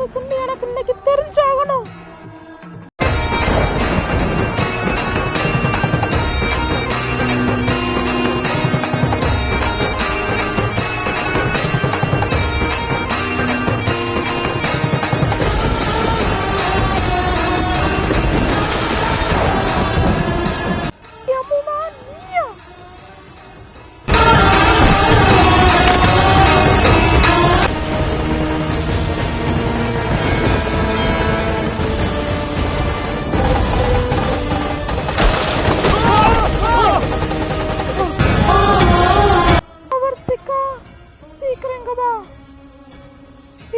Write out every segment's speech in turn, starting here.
இருக்குன்னு எனக்கு இன்னைக்கு தெரிஞ்சாகணும்.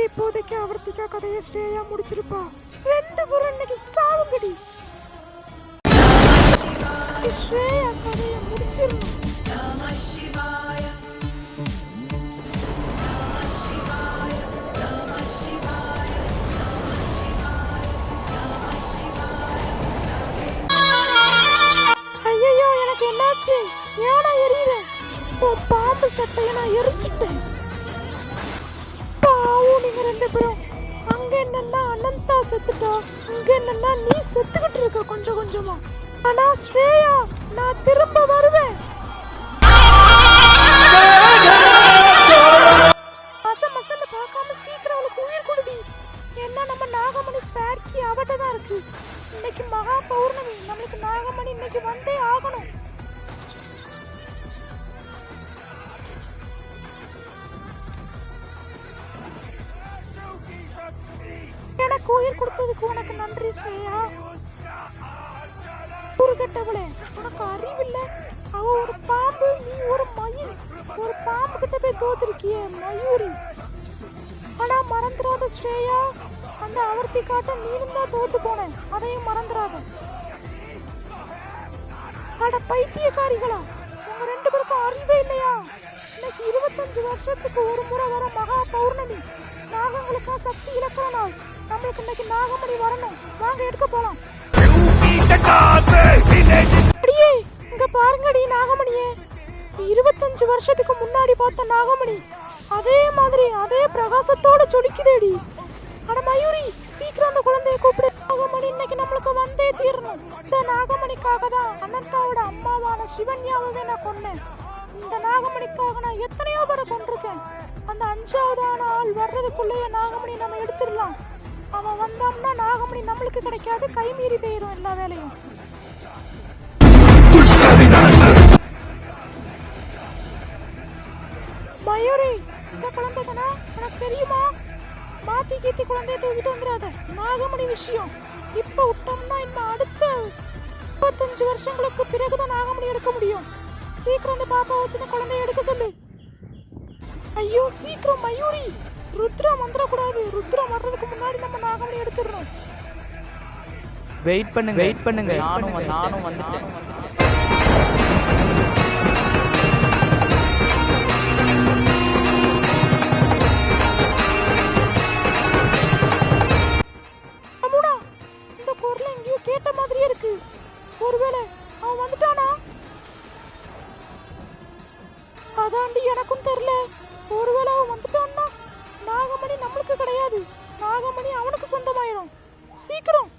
இப்போதைக்கு அவர்த்திகா கதையை ஸ்ரேயா முடிச்சிருப்பா. ரெண்டு பேரும் இன்னைக்கு சாவுங்கடி. ஸ்ரேயா கதையை முடிச்சிடணும். ஐயோ எனக்கு என்னாச்சு? ஏனா எரியுது? பாம்பு சட்டையை நான் எரிச்சிட்டேன். நீங்க ரெண்டு பேரும் அங்க என்னன்னா அனந்தா செத்துட்டா, இங்க என்னன்னா நீ செத்துக்கிட்டு இருக்க கொஞ்சம் கொஞ்சமா. ஆனா ஸ்ரேயா நான் திரும்ப வருவேன். மசமசன்னு பார்க்காம சீக்கிரம் அவளுக்கு உயிர் கொடுடி. என்ன நம்ம நாகமணி ஸ்பேர்க்கி அவட்ட தான் இருக்கு. இன்னைக்கு மகா பௌர்ணமி, நம்மளுக்கு நாகமணி இன்னைக்கு வந்தே ஆகணும். எனக்கு உயிர் கொடுத்ததுக்கு உனக்கு நன்றி ஸ்ரேயா. ஒரு கெட்டவளே, உனக்கு அறிவில்ல. அவ ஒரு பாம்பு, நீ ஒரு மயில். ஒரு பாம்பு கிட்ட போய் தோத்துருக்கிய மயூரி. ஆனா மறந்துடாத ஸ்ரேயா, அந்த அவர்த்தி காட்ட நீனும் தான் தோத்து போனேன், அதையும் மறந்துடாத. அட பைத்தியக்காரிகளா, உங்க ரெண்டு பேருக்கும் அறிவே இல்லையா? இன்னைக்கு 25 வருஷத்துக்கு ஒரு முறை வர மகா பௌர்ணமி, நாகங்களுக்கா சக்தி இழக்கிற நாள். நம்மளுக்கு இன்னைக்கு நாகமணி வரணும். வாங்க எடுக்க போலாம். அடியே இங்க பாருங்கடி நாகமணியே. 25 வருஷத்துக்கு முன்னாடி பார்த்த நாகமணி அதே மாதிரி அதே பிரகாசத்தோட ஜொலிக்குதேடி. அட மயூரி, சீக்கிரம் அந்த குழந்தைய கூப்பிடு. நாகமணி இன்னைக்கு நம்மளுக்கு வந்தே தீரணும். இந்த நாகமணிக்காக தான் அனந்தாவோட அம்மாவான சிவன்யாவே நான் கொன்னேன். இந்த நாகமணிக்காக நான் எத்தனையோ பேரை கொண்டிருக்கேன். அந்த 5வது ஆள் வர்றதுக்குள்ளேயே நாகமணி நம்ம எடுத்துடலாம். அவன் வந்தான்னா நாகமணி நம்மளுக்கு கிடைக்காது, கைமீறி போயிடும் எல்லா வேலையும். மயூரி, இந்த குழந்தை தானே உனக்கு தெரியுமா? மாத்தி கீத்தி குழந்தைய தூக்கிட்டு வந்துடாத. நாகமணி விஷயம் இப்ப விட்டோம்னா இன்னும் அடுத்த 25 வருஷங்களுக்கு பிறகுதான் நாகமணி எடுக்க முடியும். சீக்கிரம் அந்த பாப்பா வச்சு குழந்தைய எடுக்க சொல்லு. ஐயோ சீக்கிரம் மயூரி, ருத்ரா வந்துடக்கூடாது. ருத்ரா வர்றதுக்கு முன்னாடி நம்ம நாகமணி எடுத்துடணும். வெயிட் பண்ணுங்க. நானும் வந்துட்டேன். அம்முடா, இந்த குரல் எங்கேயோ கேட்ட மாதிரியே இருக்கு. ஒருவேளை அவன் வந்துட்டானா? அதாண்டி எனக்கும் தெரியல. ஒருவேளை அவன் வந்துட்டான்னா நாகமணி நம்மளுக்கு கிடையாது, நாகமணி அவனுக்கு சொந்தமாயிரும். சீக்கிரம்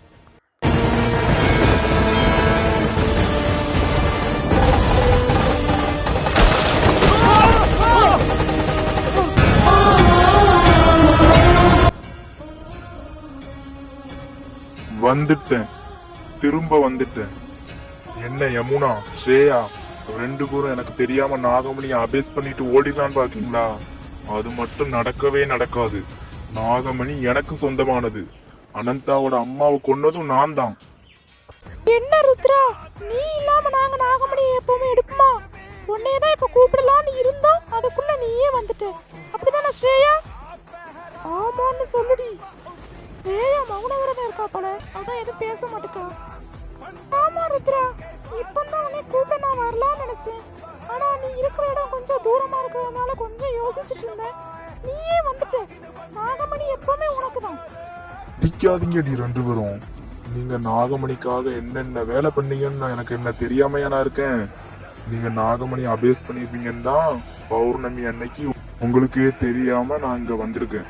வந்துட்டேன், திரும்ப வந்துட்டேன். என்ன யமுனா, ஸ்ரேயா ரெண்டு பேரும் எனக்கு தெரியாம நாகமணியை அபேஸ் பண்ணிட்டு ஓடிடலான்னு பாக்கீங்களா? அது மட்டும் நடக்கவே நடக்காது. நாகமணி எனக்கு சொந்தமானது. அனந்தாவோட அம்மாவை கொன்னதும் நான் தான். என்ன ருத்ரா, நீ இல்லாம நாங்க நாகமணியை எப்பவுமே எடுப்போமா? உன்னையதான் இப்ப கூப்பிடலான்னு இருந்தோம், அதுக்குள்ள நீயே வந்துட்ட. அப்படிதானே ஸ்ரேயா? ஆமான்னு சொல்லுடி. ஸ்ரேயா மௌன விரதம் இருக்கா போல, அதான் எதுவும் பேச மாட்டேக்கா. ஆமா ருத்ரா, இப்பதான் உன்னை கூப்பிட நான் வரலான்னு நினைச்சேன். ஆனா நீ இருக்கிற இடம் கொஞ்சம் தூரமா இருக்கிறதுனால கொஞ்சம் யோசிச்சுட்டு இருந்தேன். நீயே வந்துட்ட. நாகமணி எப்பவுமே உனக்குதான். பிடிக்காதீங்கடி ரெண்டு பேரும். நீங்க நாகமணிக்காக என்னென்ன வேலை பண்ணீங்கன்னு எனக்கு என்ன தெரியாமையா நான் இருக்கேன். நீங்க நாகமணி அபேஸ் பண்ணிருப்பீங்கன்னு தான் பௌர்ணமி அன்னைக்கு உங்களுக்கே தெரியாம நான் இங்க வந்திருக்கேன்.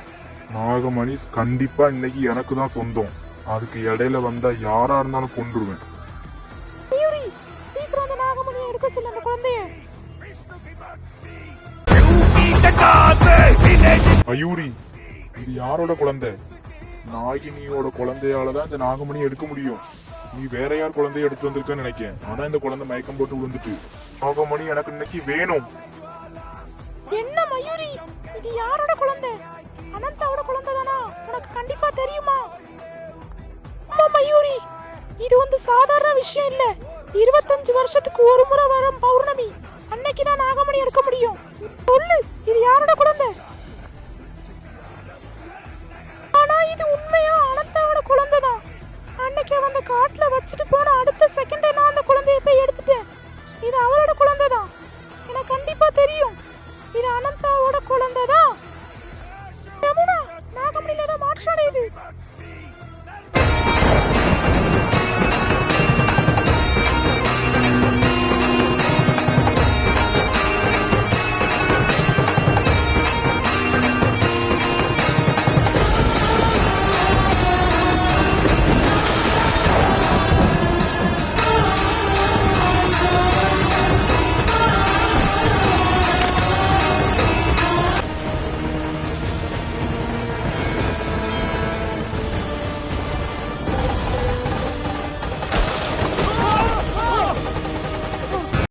நாகமணி கண்டிப்பா இன்னைக்கு எனக்கு தான் சொந்தம். அதுக்கு இடையில வந்தா யாரா இருந்தாலும் கொன்றுவேன். மயூரி, சீக்கிரம் அந்த நாகமணியை எடுக்க சொல்லு அந்த குழந்தைய. மயூரி, இது யாரோட குழந்தை? நாகினியோட குழந்தையாலதான் இந்த நாகமணி எடுக்க முடியும். நீ வேற யார் குழந்தைய எடுத்து வந்திருக்கன்னு நினைக்கேன். அதான் இந்த குழந்தை மயக்கம் போட்டு விழுந்துட்டு. நாகமணி எனக்கு இன்னைக்கு வேணும். என்ன மயூரி, இது யாரோட குழந்தை? அனந்தாவோட குழந்தை தானா? உனக்கு கண்டிப்பா தெரியுமா? ஆமா மயூரி, இது வந்து சாதாரண விஷயம் இல்ல. 25 வருஷத்துக்கு ஒரு முறை வரும் பௌர்ணமி அன்னைக்கு தான் நாகமணி எடுக்க முடியும். சொல்லு, இது யாரோட குழந்தை? ஆனா இது உண்மையா அனந்தாவோட குழந்தை தான். அன்னைக்கு அவன் அந்த காட்டுல வச்சுட்டு போன அடுத்த செகண்டே